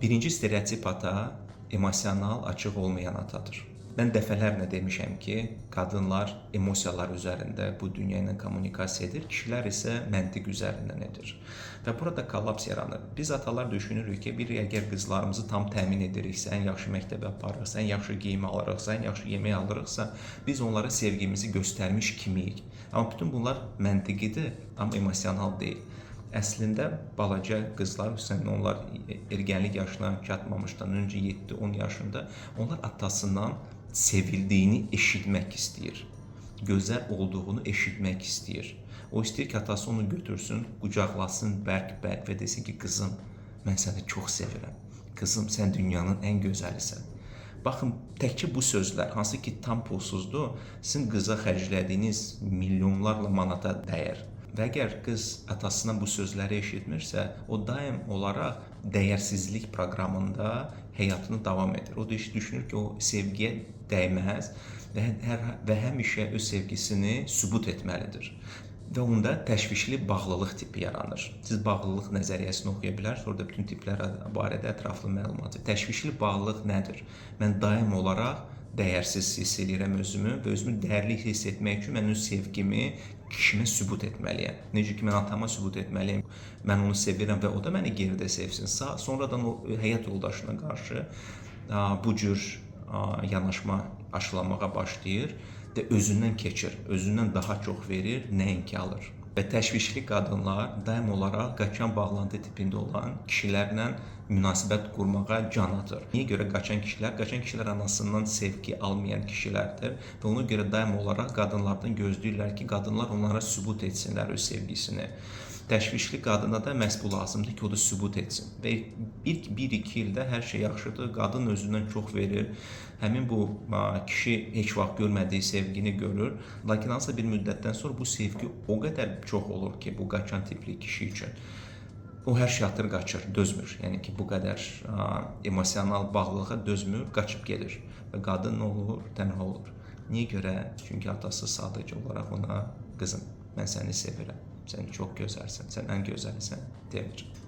Birinci stereotip ata emosional, açıq olmayan atadır. Mən dəfələrlə demişəm ki, qadınlar emosiyalar üzərində bu dünya ilə kommunikasiya edir, kişilər isə məntiq üzərindən edir. Və burada kollaps yaranır. Biz atalar düşünürük ki, əgər qızlarımızı tam təmin ediriksə, ən yaxşı məktəbə aparırıqsa, ən yaxşı geyim alırıqsa, ən yaxşı yemək alırıqsa, biz onlara sevgimizi göstərmiş kimiyik. Amma bütün bunlar məntiqidir, amma emosional deyil. Əslində balaca qızlar, xüsusən onlar ergənlik yaşına çatmamışdan öncə 7-10 yaşında onlar atasından sevildiyini eşitmək istəyir. Gözəl olduğunu eşitmək istəyir. O istəyir ki, atası onu götürsün, qucaqlasın bərk-bərk və desin ki, qızım, mən səni çox sevirəm. Qızım, sən dünyanın ən gözəlisən. Baxın, təkcə bu sözlər, hansı ki tam pulsuzdur, sizin qıza xərclədiyiniz milyonlarla manata dəyər. Və əgər qız atasından bu sözləri eşitmirsə, o daim olaraq dəyərsizlik proqramında həyatını davam edir. O düşünür ki, o sevgiyə dəyməz və həmişə öz sevgisini sübut etməlidir. Və onda təşvişli bağlılıq tipi yaranır. Siz bağlılıq nəzəriyyəsini oxuya bilərsiniz, orada bütün tiplər barədə ətraflı məlumat. Təşvişli bağlılıq nədir? Mən daim olaraq dəyərsiz hiss edirəm özümü və özümü dəyərli hiss etmək üçün mən öz sevgimi kişimə sübut etməliyəm. Necə ki, mən atama sübut etməliyəm. Mən onu sevirəm və o da məni geridə sevsin. Sonradan o həyat yoldaşına qarşı bu cür yanaşma aşılamaya başlayır və özündən keçir, özündən daha çox verir, nəinki alır. Və təşvişli qadınlar daim olaraq qaçan bağlantı tipində olan kişilərlə münasibət qurmağa can atır. Niyə görə qaçan kişilər? Qaçan kişilər anasından sevgi almayan kişilərdir və ona görə daim olaraq qadınlardan gözləyirlər ki, qadınlar onlara sübut etsinlər öz sevgisini. Təşvişli qadına da məhz bu lazımdır ki, o da sübut etsin. Və ilk 1-2 ildə hər şey yaxşıdır, qadın özündən çox verir. Həmin bu kişi heç vaxt görmədiyi sevgini görür. Lakin hansısa bir müddətdən sonra bu sevgi o qədər çox olur ki, bu qaçan tipli kişi üçün. O hər şey atır, qaçır, dözmür. Yəni ki, bu qədər emosional bağlılığa dözmür, qaçıb gedir. Və qadın nə olur? Tənha olur. Niyə görə? Çünki atası sadəcə olaraq ona, qızım, mən səni sevirəm, sən çox gözəlsən, sən ən gözəlisən, demir.